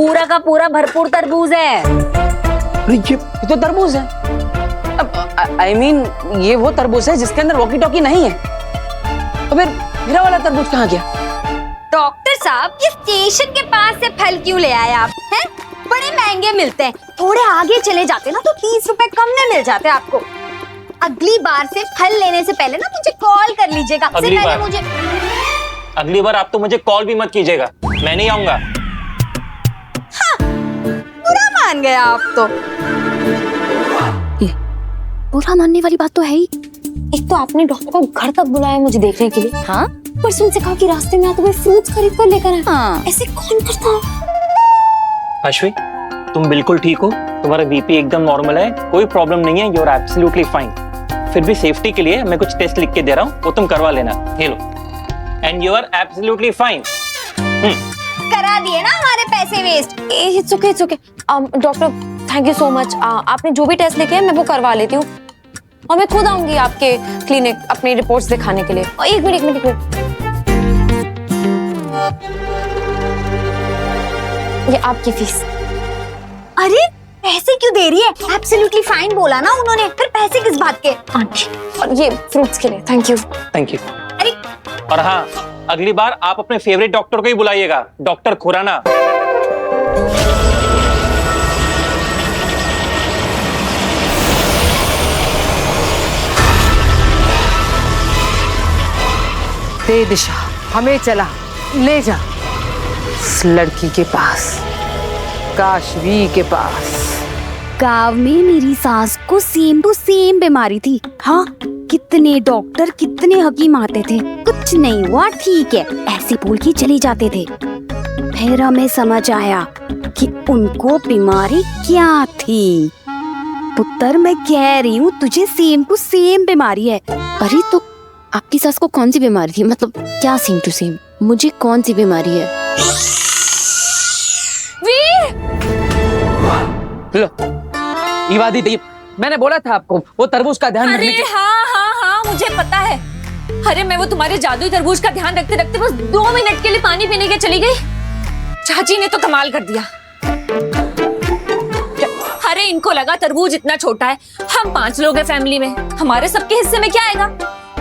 पूरा का पूरा भरपूर तरबूज है। अरे ये तो तरबूज है। I mean, ये वो तरबूज है जिसके अंदर वॉकी टॉकी नहीं है। तो फिर मेरा वाला तरबूज कहाँ गया? डॉक्टर साहब, ये स्टेशन के पास से फल क्यों ले आए आप हैं? बड़े महंगे मिलते हैं, थोड़े आगे चले जाते ना तो 30 रुपए कम में मिल जाते आपको। अगली बार से फल लेने से पहले ना मुझे कॉल कर लीजिएगा। अगली बार आप तो मुझे कॉल भी मत कीजिएगा, मैं नहीं आऊंगा। हाँ, बुरा मान गया आप तो। ये बुरा मानने वाली बात तो है ही। एक तो आपने डॉक्टर को घर तक बुलाया मुझे देखने के लिए। हाँ, परसों उनसे कहा कि रास्ते में आते हुए फ्रूट्स खरीद कर लेकर आए। हाँ। ऐसे कौन करता? अश्विन, तुम बिल्कुल ठीक हो, तुम्हारा बीपी एकदम नॉर्मल है, कोई प्रॉब्लम नहीं है, यू आर एब्सोल्युटली फाइन। फिर भी सेफ्टी के लिए मैं कुछ टेस्ट लिख के दे रहा हूँ, वो तुम करवा लेना। ये लो, and you are absolutely fine. करा दिए ना हमारे पैसे waste. It's okay, it's okay. Doctor, thank you so much. आपने जो भी टेस्ट लिखे हैं मैं वो करवा लेती हूँ, और मैं खुद आऊंगी आपके क्लिनिक अपनी रिपोर्ट्स दिखाने के लिए। एक मिनट। ये आपकी फीस। अरे पैसे क्यों दे रही है? एब्सोल्युटली फाइन बोला ना उन्होंने, फिर पैसे किस बात के? आंटी, और ये फ्रूट्स के लिए थैंक यू। Thank you. अरे और हाँ, अगली बार आप अपने फेवरेट डॉक्टर को ही बुलाइएगा, डॉक्टर खुराना। दे दिशा, हमें चला ले जा इस लड़की के पास, काशवी के पास। गांव में मेरी सास को सेम टू सेम बीमारी थी। हाँ, कितने डॉक्टर कितने हकीम आते थे, कुछ नहीं हुआ, ठीक है ऐसे बोल के चले जाते थे। फिर हमें समझ आया कि उनको बीमारी क्या थी। पुत्र, मैं कह रही हूँ तुझे सेम टू सेम बीमारी है। अरे तो आपकी सास को कौन सी बीमारी थी? मतलब क्या सेम टू सेम? मुझे कौन सी बीमारी है? लो, ये वादी दी, मैंने बोला था आपको वो तरबूज का ध्यान रखने के। हाँ, मुझे पता है। अरे मैं वो तुम्हारे जादुई तरबूज का ध्यान रखते रखते बस 2 मिनट के लिए पानी पीने के चली गई। चाची ने तो कमाल कर दिया। अरे इनको लगा तरबूज इतना छोटा है, हम 5 लोग हैं फैमिली में, हमारे सबके हिस्से में क्या आएगा,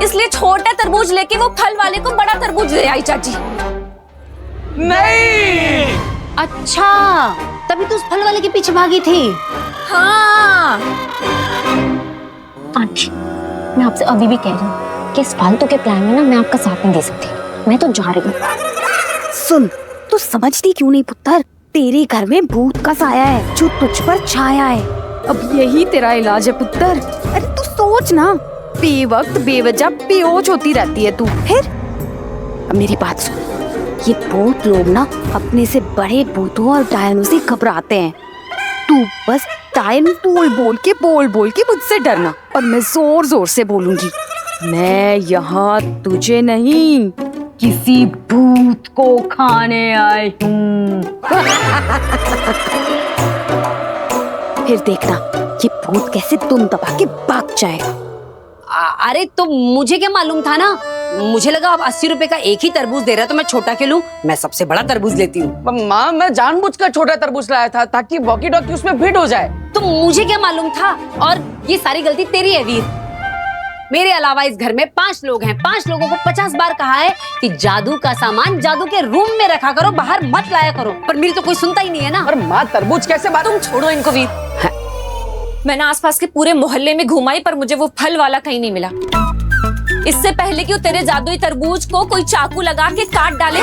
इसलिए छोटा तरबूज लेके वो फल वाले को बड़ा तरबूज ले आई चाची। नहीं, अच्छा, तभी तो उस फल वाले के पीछे भागी थी। हाँ आंटी, मैं आपसे अभी भी कह रही हूँ कि इस फालतू के प्लान में ना मैं आपका साथ नहीं दे सकती। मैं तो जा रही हूँ। सुन, तू समझती क्यों नहीं पुत्र? तेरे घर में भूत का साया है जो तुझ पर छाया है। अब यही तेरा इलाज है पुत्र। अरे तू सोच ना, बेवक्त बेवजह बेहोश होती रहती है तू। फिर अब मेरी बात सुन, ये भूत लोग ना अपने से बड़े भूतों और डायनों से घबराते हैं। तू बस डायन बोल बोल के मुझसे डरना, और मैं जोर जोर से बोलूंगी, मैं यहाँ तुझे नहीं किसी भूत को खाने आई हूँ। फिर देखना ये भूत कैसे तुम दबा के भाग जाएगा। अरे तो मुझे क्या मालूम था ना, मुझे लगा आप 80 रुपए का एक ही तरबूज दे रहा है तो मैं छोटा क्यों लूं? मैं सबसे बड़ा तरबूज लेती हूँ। माँ, मैं जानबूझकर छोटा तरबूज लाया था ताकि वॉकी टॉकी उसमें फिट हो जाए। तो मुझे क्या मालूम था? और ये सारी गलती तेरी है वीर। मेरे अलावा इस घर में 5 लोग हैं, 5 लोगों को 50 बार कहा है कि जादू का सामान जादू के रूम में रखा करो, बाहर मत लाया करो, पर मेरी तो कोई सुनता ही नहीं है ना। और माँ, तरबूज कैसे बात? तुम छोड़ो इनको वीर। मैंने आसपास के पूरे मोहल्ले में घुमाई पर मुझे वो फल वाला कहीं नहीं मिला। इससे पहले कि वो तेरे जादुई तरबूज को कोई चाकू लगा के काट डाले,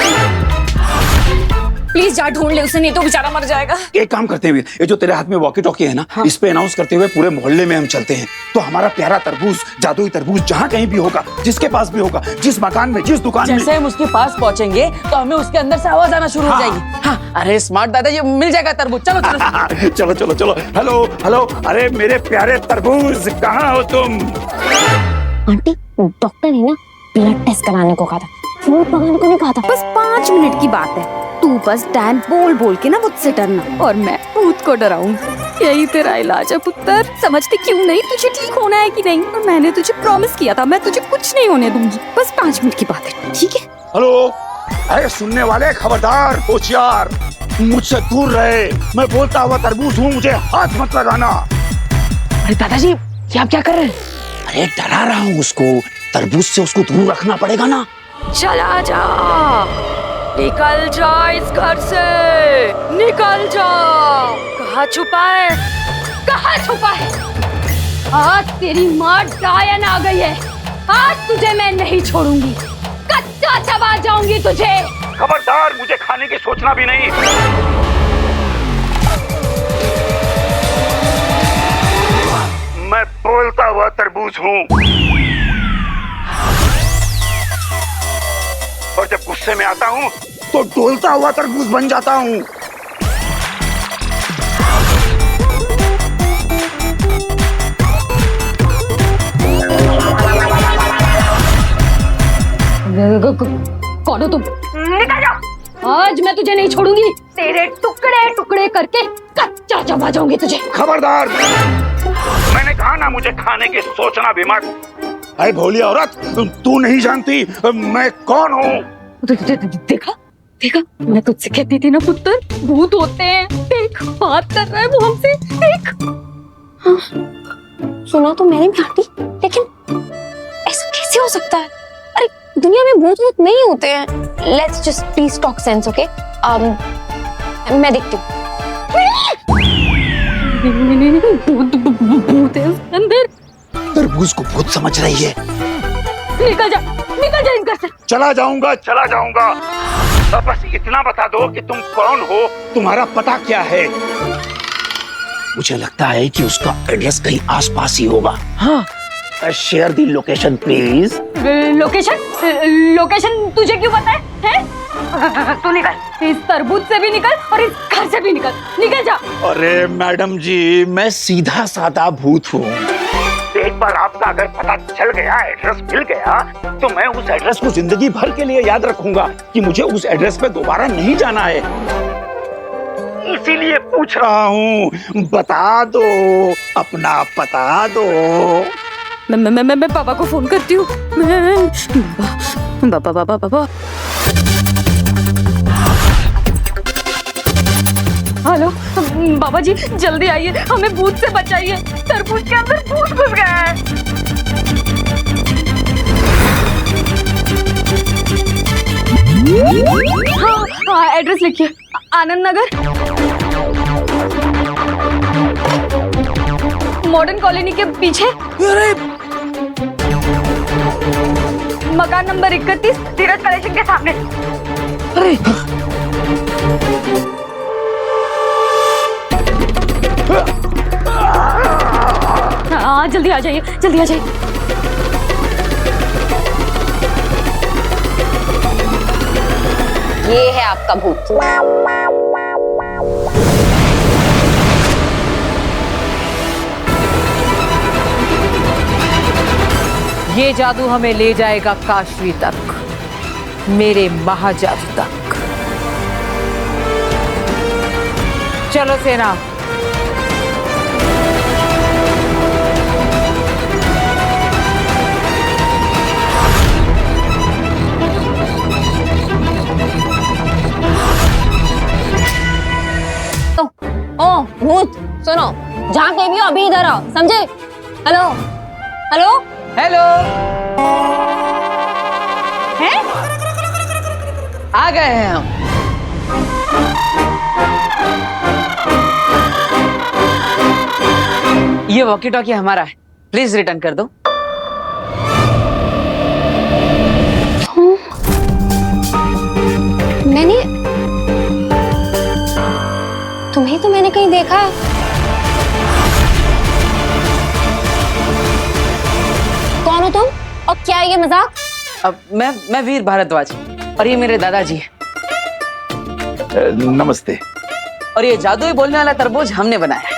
प्लीज जा ढूंढ ले उसे, नहीं तो बेचारा मर जाएगा। एक काम करते हुए, ये जो तेरे हाथ में वॉकी टॉकी है ना, हाँ। इस पे अनाउंस करते हुए पूरे मोहल्ले में हम चलते हैं, तो हमारा प्यारा तरबूज, जादुई तरबूज जहाँ कहीं भी होगा, जिसके पास भी होगा, जिस मकान में, जिस दुकान में, जैसे हम उसके पास पहुँचेंगे तो हमें उसके अंदर से आवाज आना शुरू हो जाएगी। हाँ, अरे स्मार्ट दादा, ये मिल जाएगा तरबूज। चलो चलो चलो चलो चलो। हेलो हेलो, अरे मेरे प्यारे तरबूज, कहाँ हो तुम? आंटी, डॉक्टर ने ना ब्लड टेस्ट कराने को कहा था, फ्रूट पकाने को नहीं कहा था। बस 5 मिनट की बात है। तू बस डैन बोल के ना मुझसे डरना, और मैं भूत को डराऊं। यही तेरा इलाज है पुत्र। समझते क्यों नहीं? तुझे ठीक होना है कि नहीं? और मैंने तुझे प्रॉमिस किया था मैं तुझे कुछ नहीं होने दूंगी। बस 5 मिनट की बात है, ठीक है? हेलो अरे सुनने वाले खबरदार, होशियार, मुझसे दूर रहे। मैं बोलता हुआ तरबूज हूँ, मुझे हाथ मत लगाना। अरे दादाजी ये आप क्या कर रहे हैं? अरे डरा रहा हूँ उसको, तरबूज से उसको दूर रखना पड़ेगा ना। चला जा, निकल जा इस घर से, निकल जा। कहाँ छुपा है, कहाँ छुपा है? आज तेरी माँ डायन आ गई है, आज तुझे मैं नहीं छोड़ूंगी, कच्चा चबा जाऊंगी तुझे। खबरदार, मुझे खाने की सोचना भी नहीं। मैं बोलता हुआ तरबूज हूँ, और जब गुस्से में आता हूँ तो डोलता हुआ तरबूज बन जाता हूँ। कौन हो तुम? निकल जाओ, आज मैं तुझे नहीं छोड़ूंगी, तेरे टुकड़े टुकड़े करके कच्चा चबा जाऊंगी तुझे। खबरदार, मैंने कहा ना मुझे खाने की सोचना भी मत। अरे भोली औरत, तू नहीं जानती मैं कौन हूँ। देखा देखा, मैं तुझसे कहती थी ना पुत्र, भूत होते हैं। देख, बात कर रहा है वो हमसे, देख। हाँ, सुना तो मैंने भी आंटी, लेकिन ऐसा कैसे हो सकता है? अरे दुनिया में भूत वूत नहीं होते हैं। Let's just please talk sense, okay? मैं देखती हूँ। भूत है उसके अंदर। तरबूज को भूत समझ रही है। निकल जा, निकल जा इस घर से। चला जाऊंगा, चला जाऊंगा। अब बस इतना बता दो कि तुम कौन हो, तुम्हारा पता क्या है। मुझे लगता है कि उसका एड्रेस कहीं आसपास ही होगा। हाँ, share the location please. Location? Location तुझे क्यों पता है? तू निकल, इस तरबूज से भी निकल और इस घर से भी निकल, निकल जा। अरे मैडम जी, मैं सीधा साधा भूत हूँ। एक बार आपका अगर पता चल गया, एड्रेस मिल गया, तो मैं उस एड्रेस को जिंदगी भर के लिए याद रखूंगा कि मुझे उस एड्रेस पे दोबारा नहीं जाना है। इसीलिए पूछ रहा हूँ, बता दो, अपना बता दो। मैं पापा को फोन करती हूँ। पापा। हेलो बाबा जी, जल्दी आइए, हमें भूत से बचाइए, तरबूज के अंदर भूत घुस गया है। हाँ, एड्रेस लिखिए, आनंद नगर, मॉडर्न कॉलोनी के पीछे, मकान नंबर 31, धीरज कलेक्शन के सामने। अरे हाँ, जल्दी आ जाइए, जल्दी आ जाइए। ये है आपका भूत। ये जादू हमें ले जाएगा काशवी तक, मेरे महाजादू तक। चलो सेना। ओ भूत, सुनो, जहाँ कहीं भी हो अभी इधर आओ, समझे? हेलो हेलो हेलो, हैं? आ गए हैं हम। ये वॉकी टॉकी हमारा है, प्लीज रिटर्न कर दो। तुम्हें तो मैंने कहीं देखा है। कौन हो तुम और क्या है ये मजाक? अब मैं वीर भारद्वाज और ये मेरे दादाजी हैं। नमस्ते। और ये जादुई बोलने वाला तरबूज हमने बनाया है।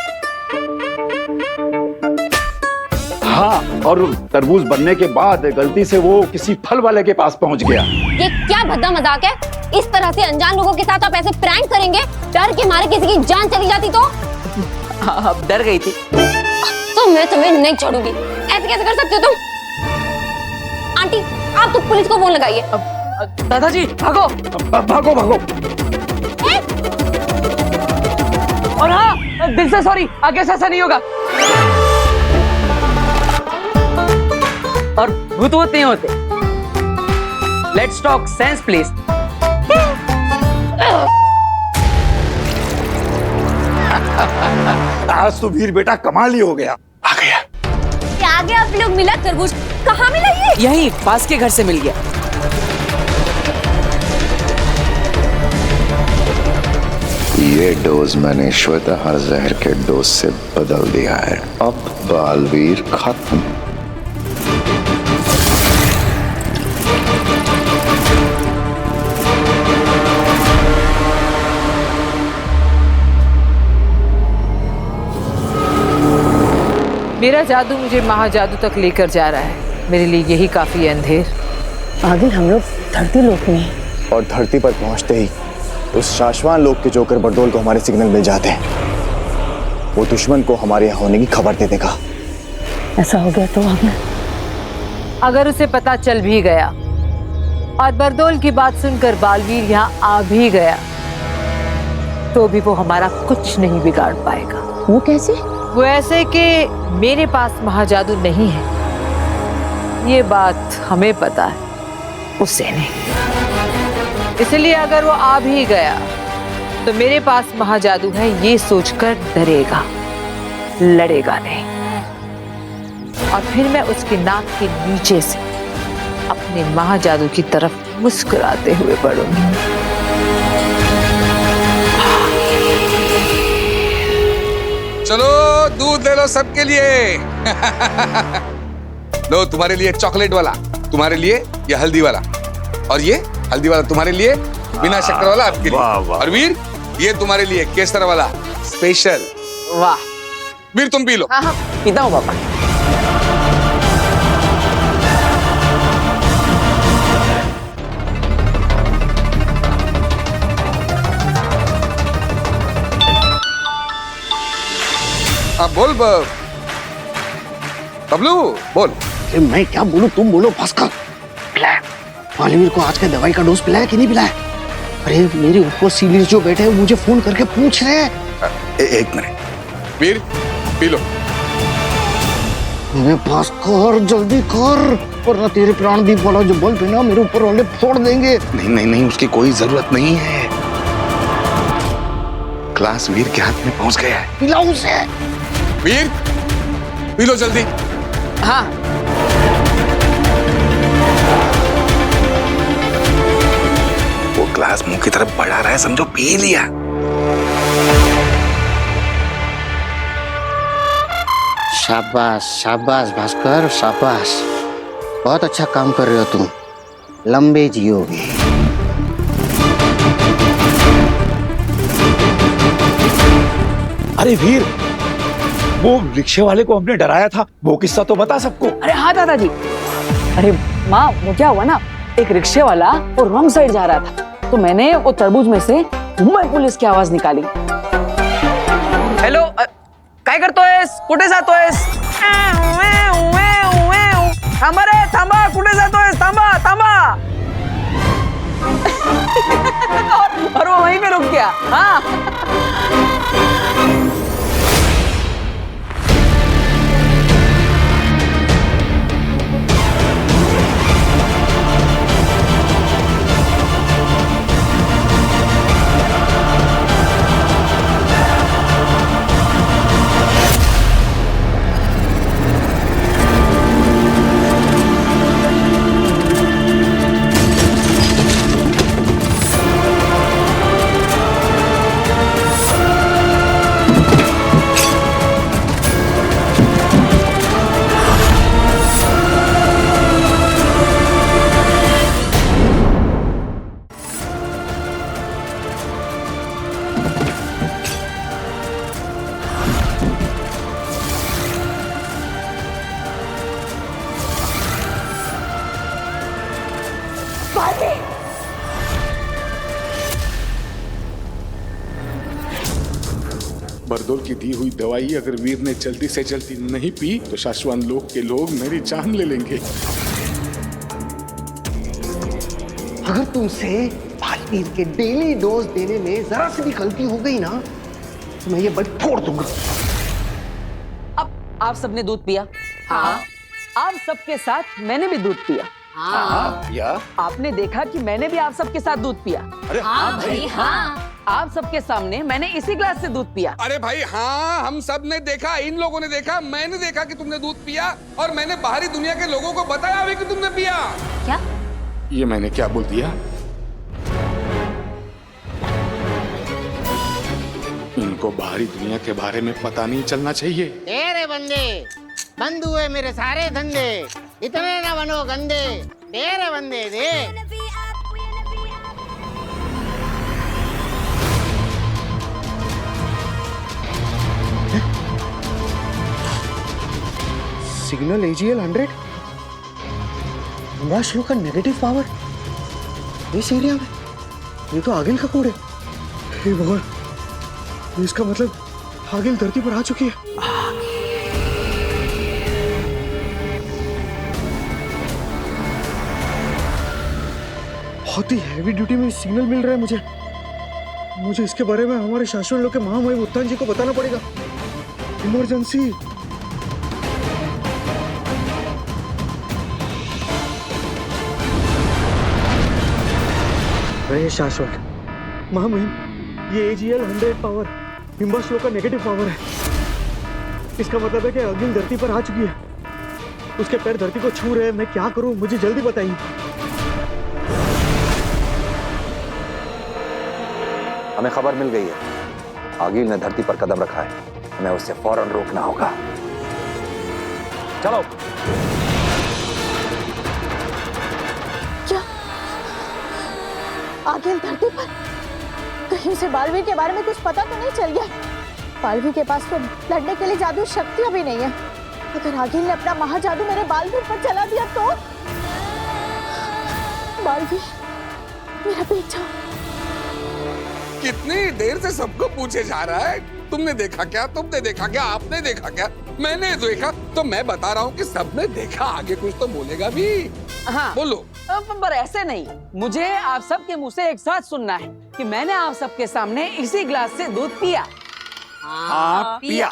हाँ, और तरबूज बनने के बाद गलती से वो किसी फल वाले के पास पहुंच गया। ये क्या भद्दा मजाक है? इस तरह से अनजान लोगों के साथ आप ऐसे प्रैंक करेंगे? डर के मारे किसी की जान चली जाती तो? हाँ, डर गई थी। तो मैं तुम्हें नहीं छोड़ूंगी। ऐसे कैसे कर सकते हो तुम? आंटी, आप तो पुलिस को फोन लगाइए। दादाजी भागो। भागो भागो। और हाँ, दिल से सॉरी, आगे से ऐसा नहीं होगा। और भूत वूत नहीं होते। Let's talk sense please. आज तो वीर बेटा कमाल ही हो गया। आ गया। ये आगे आप लोग मिला तरबूज, कहाँ मिला ये? यहीं पास के घर से मिल गया। ये डोज मैंने श्वेताहार जहर के डोज से बदल दिया है। अब बालवीर खत्म। मेरा जादू मुझे महाजादू तक लेकर जा रहा है। मेरे लिए यही काफी है अंधेर। आगे हम लोग धरती लोक में हैं। और धरती पर पहुंचते ही उस शाश्वान लोक के जोकर बरदोल को हमारे सिग्नल मिल जाते हैं। वो दुश्मन को हमारे यहाँ होने की खबर दे देगा। ऐसा हो गया तो हमें अगर उसे पता चल भी गया और बरदोल की बात सुनकर बालवीर यहाँ आ भी गया तो भी वो हमारा कुछ नहीं बिगाड़ पाएगा। वो कैसे? वो ऐसे कि मेरे पास महाजादू नहीं है, ये बात हमें पता है, उसे नहीं। इसलिए अगर वो आ भी गया तो मेरे पास महाजादू है ये सोचकर डरेगा, लड़ेगा नहीं। और फिर मैं उसके नाक के नीचे से अपने महाजादू की तरफ मुस्कुराते हुए बढ़ूंगी। चलो दूध ले लो सबके लिए। लो तुम्हारे लिए चॉकलेट वाला, तुम्हारे लिए ये हल्दी वाला, और ये हल्दी वाला तुम्हारे लिए बिना शक्कर वाला आपके लिए। और वीर ये तुम्हारे लिए केसर वाला स्पेशल। वाह वीर तुम पी लो। हाँ पीता हूँ पापा। आप बोल बबलू बोल। अरे मैं क्या बोलूं, तुम बोलो। भास्कर पिलाया बालवीर को आज का दवाई का डोज पिलाया कि नहीं पिलाया? अरे मेरे ऊपर सीनियर जो बैठे हैं मुझे फोन करके पूछ रहे हैं। एक मिनट वीर पी लो। भास्कर जल्दी कर, वरना तेरे प्राणदीप वाला जो बल्ब है ना मेरे ऊपर वाले फोड़ देंगे। नहीं नहीं नहीं, उसकी कोई जरूरत नहीं है। क्लास वीर के हाथ में पहुंच गया है। पिलाओ उसे। वीर पी लो जल्दी। हाँ वो ग्लास मुंह की तरफ बढ़ा रहा है, समझो पी लिया। शाबाश शाबाश भास्कर शाबाश, बहुत अच्छा काम कर रहे हो तुम। लंबे जियोगे। अरे वीर, वो रिक्शे वाले को हमने डराया था, वो किस्सा तो बता सबको। अरे हाँ दादाजी। अरे माँ वो क्या हुआ ना, एक रिक्शे वाला वो रॉन्ग साइड जा रहा था तो मैंने वो तरबूज में से मुंबई पुलिस की आवाज निकाली। हेलो काय करतोयस, कुठे जातोयस? थांबा रे थांबा, कुठे जातोयस, थांबा थांबा। और वो वहीं पे रुक गया। हाँ बरदोल की दी हुई दवाई अगर वीर ने जल्दी से जल्दी नहीं पी तो शाश्वत लोक के लोग मेरी जान ले लेंगे। अगर तुमसे बालवीर के डेली डोज देने में जरा सी भी गलती हो गई ना तो मैं ये बल फोड़ दूंगा। अब आप सबने दूध पिया? हाँ। आप सबके साथ मैंने भी दूध पिया। हाँ या आपने देखा कि मैंने भी आप सबके साथ दूध पिया। अरे हाँ भाई हाँ। आप सबके सामने मैंने इसी ग्लास से दूध पिया। अरे भाई हाँ, हम सब ने देखा, इन लोगों ने देखा, मैंने देखा कि तुमने दूध पिया और मैंने बाहरी दुनिया के लोगों को बताया भी कि तुमने पिया। क्या? ये मैंने क्या बोल दिया? इनको बाहरी दुनिया के बारे में पता नहीं चलना चाहिए। तेरे बंदे बंद हुए मेरे सारे धंधे, इतने ना बनो गंदे, तेरे बंदे दे। सिग्नल AGL 100 श्लो का नेगेटिव पावर इस एरिया में, ये तो आगिल का कोड है। हे भगवान, इसका मतलब आगिल धरती पर आ चुकी है। बहुत ही हैवी ड्यूटी में सिग्नल मिल रहा है मुझे इसके बारे में हमारे शाश्वत लोग के महामहिम उत्तान जी को बताना पड़ेगा। इमरजेंसी। अरे शाश्वत महामहिम, ये AGL 100 पावर हिम्बा श्लोक का नेगेटिव पावर है। इसका मतलब है कि अग्नि धरती पर आ चुकी है, उसके पैर धरती को छू रहे हैं। मैं क्या करूं, मुझे जल्दी बताइए। हमें खबर मिल गई है, आगिल ने धरती पर कदम रखा है, हमें उसे फौरन रोकना होगा। चलो। क्या आगिल धरती पर? कहीं से बालवीर के बारे में कुछ पता तो नहीं चल गया? बालवीर के पास तो लड़ने के लिए जादू शक्तियां भी नहीं है। अगर आगिल ने अपना महाजादू मेरे बालवीर पर चला दिया तो? बालवीर, मेरा बेटा। कितनी देर से सबको पूछे जा रहा है, तुमने देखा क्या, तुमने देखा क्या, आपने देखा क्या? मैंने देखा तो मैं बता रहा हूँ कि सबने देखा। आगे कुछ तो बोलेगा भी। हाँ बोलो। पर ऐसे नहीं, मुझे आप सबके मुंह से एक साथ सुनना है कि मैंने आप सबके सामने इसी ग्लास से दूध पिया। हाँ पिया।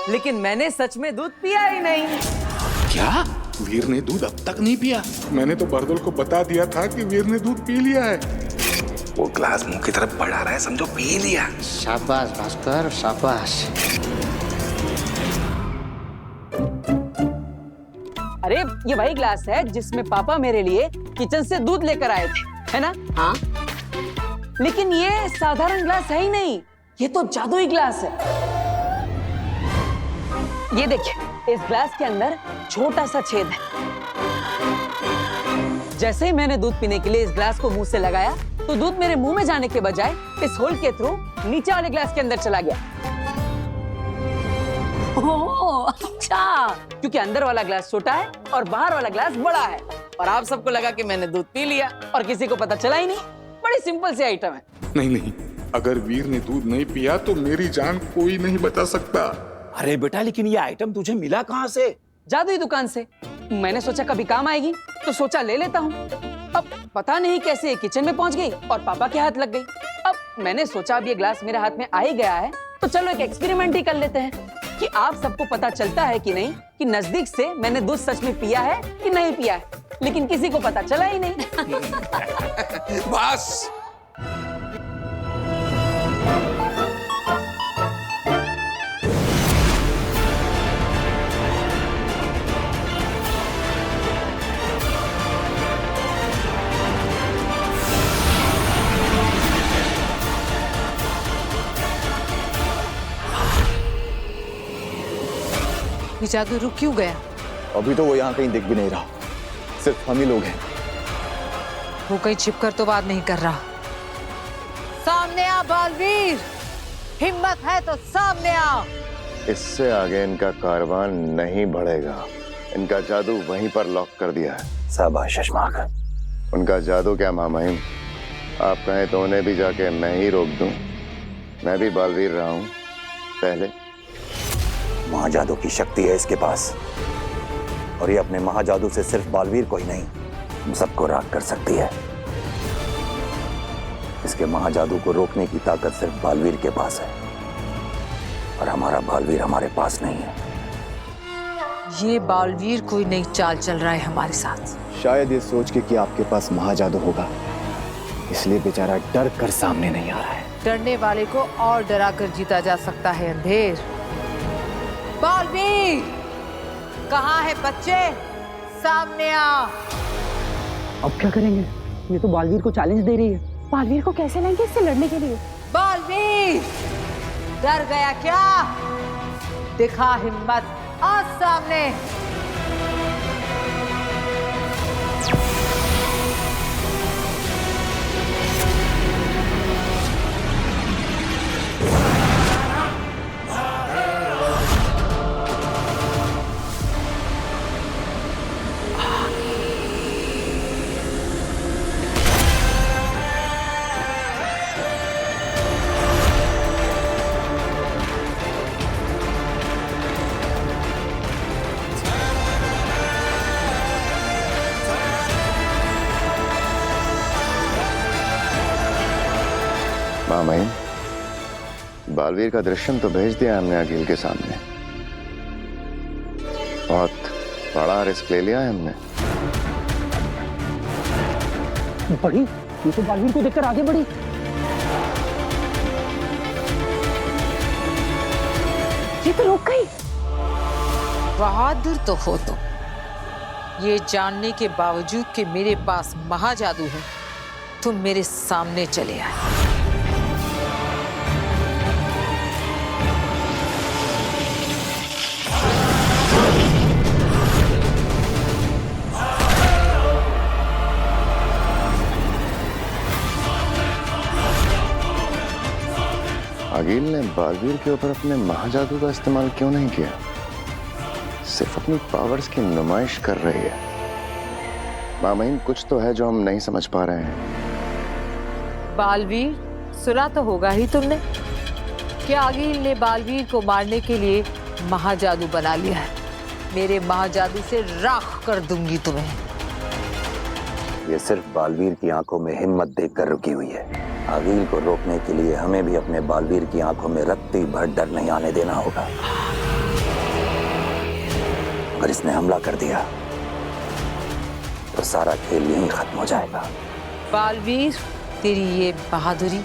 लेकिन मैंने सच में दूध पिया ही नहीं। क्या? वीर ने दूध अब तक नहीं पिया? मैंने तो बरदोल को बता दिया था कि वीर ने दूध पी लिया है। वो ग्लास मुंह की तरफ बढ़ा रहा है, समझो पी लिया। शाबाश भास्कर, शाबाश। अरे ये वही ग्लास है जिसमें पापा मेरे लिए किचन से दूध लेकर आए थे, है ना? हाँ। लेकिन ये साधारण ग्लास है ही नहीं, ये तो जादुई ग्लास है। ये देखिए, इस ग्लास के अंदर छोटा सा छेद है। जैसे ही मैंने दूध पीने के लिए इस ग्लास को मुंह से लगाया तो दूध मेरे मुंह में जाने के बजाय इस होल के थ्रू नीचे वाले ग्लास के अंदर चला गया। ओह, अच्छा। क्योंकि अंदर वाला ग्लास छोटा है और बाहर वाला ग्लास बड़ा है, और आप सबको लगा कि मैंने दूध पी लिया और किसी को पता चला ही नहीं। बड़ी सिंपल सी आइटम है। नहीं, अगर वीर ने दूध नहीं पिया तो मेरी जान कोई नहीं बचा सकता। अरे बेटा, लेकिन ये आइटम तुझे मिला कहाँ से? जादुई दुकान से। मैंने सोचा कभी काम आएगी तो सोचा ले लेता हूँ। अब पता नहीं कैसे ये किचन में पहुंच गई और पापा के हाथ लग गई। अब मैंने सोचा अब ये ग्लास मेरे हाथ में आ ही गया है तो चलो एक एक्सपेरिमेंट ही कर लेते हैं कि आप सबको पता चलता है कि नहीं कि नजदीक से मैंने दूध सच में पिया है कि नहीं पिया है। लेकिन किसी को पता चला ही नहीं। बस। ये जादू रुक क्यों गया? अभी तो वो यहाँ कहीं दिख भी नहीं रहा, सिर्फ हम ही लोग हैं। वो कहीं छिपकर तो बात नहीं कर रहा। सामने आ बालवीर, हिम्मत है तो सामने आ। इससे आगे इनका कारवां नहीं बढ़ेगा। इनका जादू वहीं पर लॉक कर दिया है। शाबाश शशमाक। उनका जादू क्या मामाहिम, आप कहें तो उन्हें भी जाके मैं ही रोक दूं। मैं भी बालवीर रहा हूं पहले। महाजादू की शक्ति है इसके पास, और ये अपने महाजादू से सिर्फ बालवीर को ही नहीं, हम सबको राग कर सकती है। इसके महाजादू को रोकने की ताकत सिर्फ बालवीर के पास है, और हमारा बालवीर हमारे पास नहीं है। ये बालवीर कोई नई चाल चल रहा है हमारे साथ। शायद ये सोच के कि आपके पास महाजादू होगा, इसलिए बेचारा डर कर सामने नहीं आ रहा है। डरने वाले को और डरा कर जीता जा सकता है अंधेर। बालवीर कहाँ है बच्चे? सामने आ। अब क्या करेंगे? ये तो बालवीर को चैलेंज दे रही है। बालवीर को कैसे लाएंगे इससे लड़ने के लिए? बालवीर डर गया क्या? दिखा हिम्मत, आ सामने। मामाइन, बालवीर का दृश्यम तो भेज दिया हमने अखिल के सामने। बहुत बड़ा रिस्क ले लिया है हमने। बढ़ी, ये तो बालवीर को देखकर आगे बढ़ी। ये तो रुक गई। बहादुर तो हो तुम, ये जानने के बावजूद कि मेरे पास महाजादू है, तुम मेरे सामने चले आए। अखिल ने बालवीर के ऊपर अपने महाजादू का इस्तेमाल क्यों नहीं किया? सिर्फ अपनी पावर्स की नुमाइश कर रही है। मामाइन, कुछ तो है जो हम नहीं समझ पा रहे हैं। बालवीर सुना तो होगा ही तुमने कि अखिल ने बालवीर को मारने के लिए महाजादू बना लिया है। मेरे महाजादू से राख कर दूंगी तुम्हें। ये सिर्फ बालवीर की आंखों में हिम्मत देखकर रुकी हुई है। अखिल को रोकने के लिए हमें भी अपने बालवीर की आंखों में रत्ती भर डर नहीं आने देना होगा। अगर इसने हमला कर दिया तो सारा खेल यहीं खत्म हो जाएगा। बालवीर, तेरी ये बहादुरी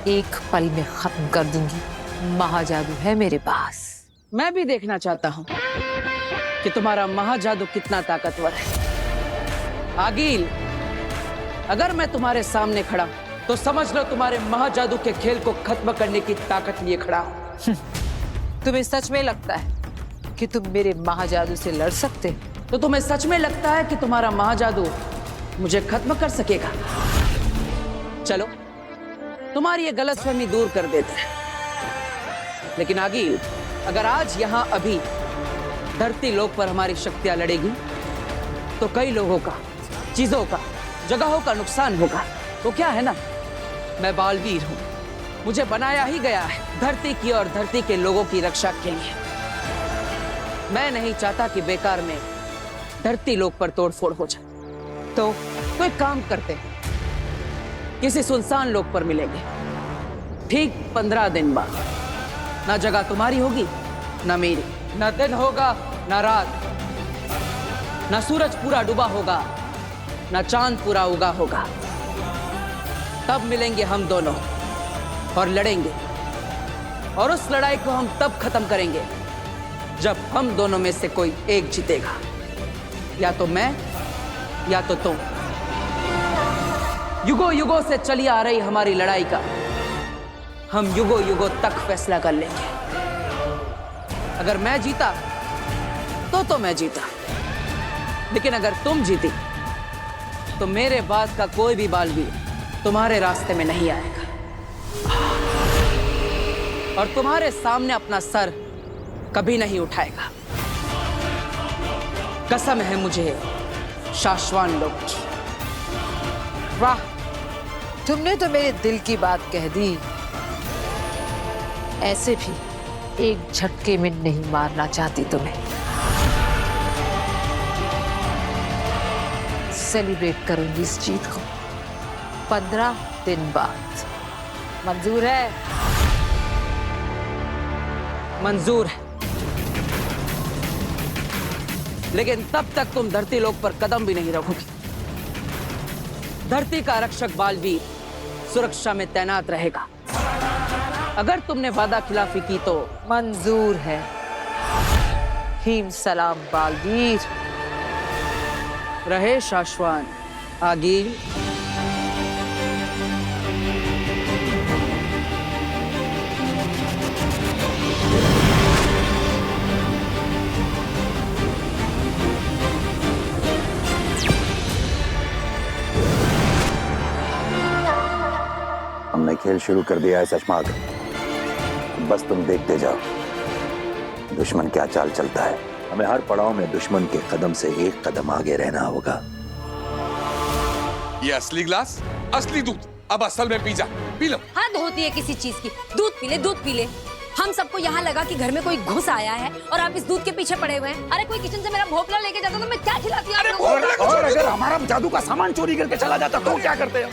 एक पल में खत्म कर दूंगी। महाजादू है मेरे पास। मैं भी देखना चाहता हूँ कि तुम्हारा महाजादू कितना ताकतवर है। अखिल, अगर मैं तुम्हारे सामने खड़ा तो समझ लो तुम्हारे महाजादू के खेल को खत्म करने की ताकत लिए खड़ा हूं। तुम्हें सच में लगता है कि तुम मेरे महाजादू से लड़ सकते? तो तुम्हें सच में लगता है कि तुम्हारा महाजादू मुझे खत्म कर सकेगा? चलो, तुम्हारी ये गलतफहमी दूर कर देते हैं। लेकिन अखिल, अगर आज यहां अभी धरती लोक पर हमारी शक्तियां लड़ेगी तो कई लोगों का, चीजों का, जगहों का नुकसान होगा। तो क्या है ना, मैं बालवीर हूं, मुझे बनाया ही गया है धरती की और धरती के लोगों की रक्षा के लिए। मैं नहीं चाहता कि बेकार में धरती लोक पर तोड़फोड़ हो जाए। तो एक काम करते हैं, किसी सुनसान लोक पर मिलेंगे ठीक 15 दिन बाद। ना जगह तुम्हारी होगी ना मेरी, ना दिन होगा ना रात, ना सूरज पूरा डूबा होगा ना चांद पूरा उगा होगा। तब मिलेंगे हम दोनों और लड़ेंगे, और उस लड़ाई को हम तब खत्म करेंगे जब हम दोनों में से कोई एक जीतेगा। या तो मैं या तो तुम। युगों युगों से चली आ रही हमारी लड़ाई का हम युगों युगों तक फैसला कर लेंगे। अगर मैं जीता तो मैं जीता, लेकिन अगर तुम जीती तो मेरे बाद का कोई भी बालवीर तुम्हारे रास्ते में नहीं आएगा और तुम्हारे सामने अपना सर कभी नहीं उठाएगा। कसम है मुझे शाश्वान लोक की। वाह, तुमने तो मेरे दिल की बात कह दी। ऐसे भी एक झटके में नहीं मारना चाहती तुम्हें। सेलिब्रेट करूंगी इस जीत को। 15 दिन बाद। मंजूर है? मंजूर है, लेकिन तब तक तुम धरती लोक पर कदम भी नहीं रखोगी। धरती का रक्षक बालवीर सुरक्षा में तैनात रहेगा। अगर तुमने वादा खिलाफी की तो मंजूर है। हीम सलाम बालवीर। रहे शाश्वान आगिल। हमने खेल शुरू कर दिया है सशमाग, बस तुम देखते जाओ दुश्मन क्या चाल चलता है। हमें हर पड़ाव में दुश्मन के कदम से एक कदम आगे रहना होगा। ये असली ग्लास, असली दूध, अब असल में पी जा, पी लो। हद होती है किसी चीज की। दूध पी ले, दूध पी ले। हम सबको यहाँ लगा कि घर में कोई घुस आया है और आप इस दूध के पीछे पड़े हुए हैं। अरे कोई किचन से मेरा भोपला लेके जाता तो मैं क्या खिलाती आप लोगों को? और अगर हमारा जादू का सामान चोरी करके चला जाता तो क्या करते हो?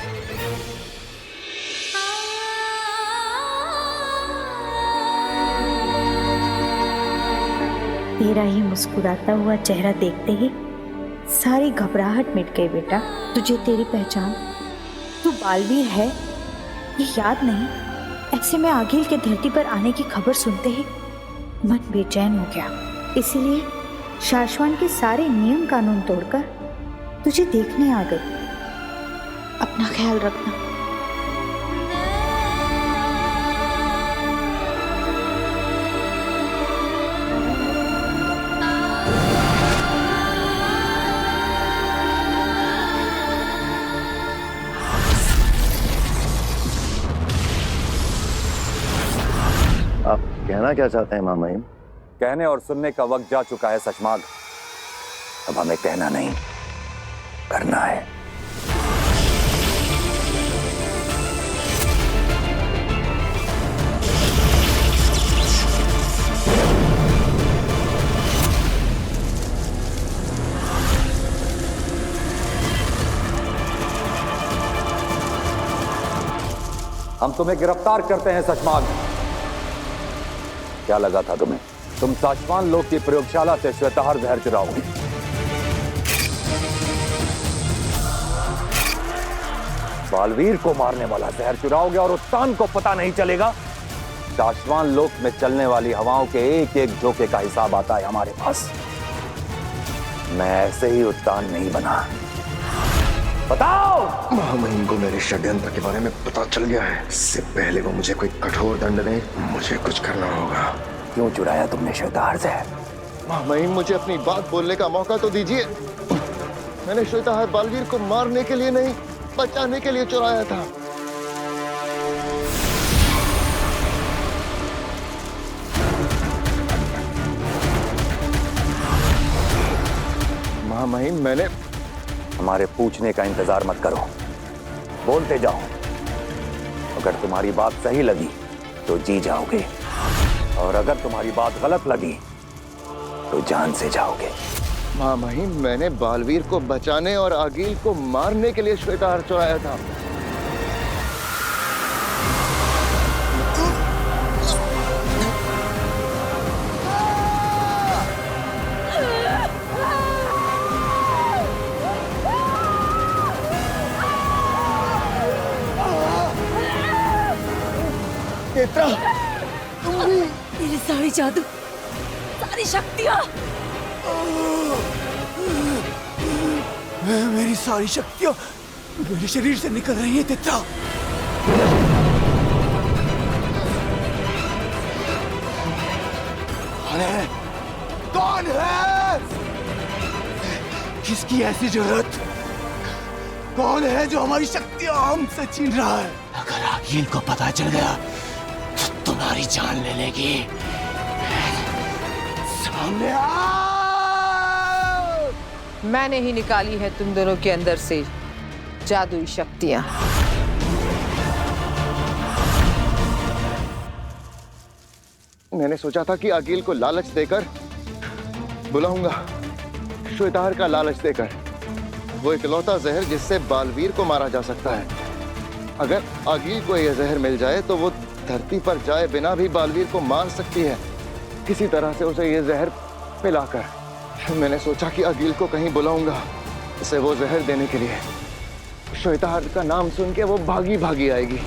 तेरा ही मुस्कुराता हुआ चेहरा देखते ही सारी घबराहट मिट गई बेटा। तुझे तेरी पहचान, तू बालवीर है, ये याद नहीं? ऐसे में आगिल के धरती पर आने की खबर सुनते ही मन बेचैन हो गया। इसीलिए शाश्वान के सारे नियम कानून तोड़कर तुझे देखने आ गई। अपना ख्याल रखना। आप कहना क्या चाहते हैं मामा? कहने और सुनने का वक्त जा चुका है सशमाग। अब हमें कहना नहीं, करना है। हम तुम्हें गिरफ्तार करते हैं सशमाग। क्या लगा था तुम्हें? तुम शाश्वान लोक की प्रयोगशाला से श्वेताहार जहर चुराओगे। बालवीर को मारने वाला जहर चुराओगे और उत्तान को पता नहीं चलेगा। शाश्वान लोक में चलने वाली हवाओं के एक एक झोंके का हिसाब आता है हमारे पास। मैं ऐसे ही उत्तान नहीं बना। बताओ। महामहिम को मेरे षड्यंत्र के बारे में पता चल गया है। इससे पहले वो मुझे कोई कठोर दंड दे, मुझे कुछ करना होगा। क्यों चुराया तुमने श्वेताहार जहर? महामहिम मुझे अपनी बात बोलने का मौका तो दीजिए। मैंने श्वेताहार बालवीर को मारने के लिए नहीं, बचाने के लिए चुराया था। महामहिम मैंने हमारे पूछने का इंतजार मत करो, बोलते जाओ। अगर तुम्हारी बात सही लगी तो जी जाओगे, और अगर तुम्हारी बात गलत लगी तो जान से जाओगे। महामहिम मैंने बालवीर को बचाने और आगिल को मारने के लिए श्वेताहार चुराया था। मेरी सारी जादू, सारी शक्तियां, मेरी सारी शक्तियां मेरे शरीर से निकल रही है तेत्रा। कौन है? कौन है? किसकी ऐसी जरूरत? कौन है जो हमारी शक्तियां हमसे छीन रहा है? अगर आगिल को पता चल गया तो तुम्हारी जान ले लेगी। सामने आ! मैंने ही निकाली है तुम दोनों के अंदर से जादुई शक्तियां। मैंने सोचा था कि आगिल को लालच देकर बुलाऊंगा, श्वेताहार का लालच देकर। वो इकलौता जहर जिससे बालवीर को मारा जा सकता है। अगर आगिल को यह जहर मिल जाए तो वो धरती पर जाए बिना भी बालवीर को मार सकती है, किसी तरह से उसे यह जहर पिलाकर। मैंने सोचा कि आगिल को कहीं बुलाऊंगा उसे वो जहर देने के लिए। श्वेताहार का नाम सुन के वो भागी भागी आएगी।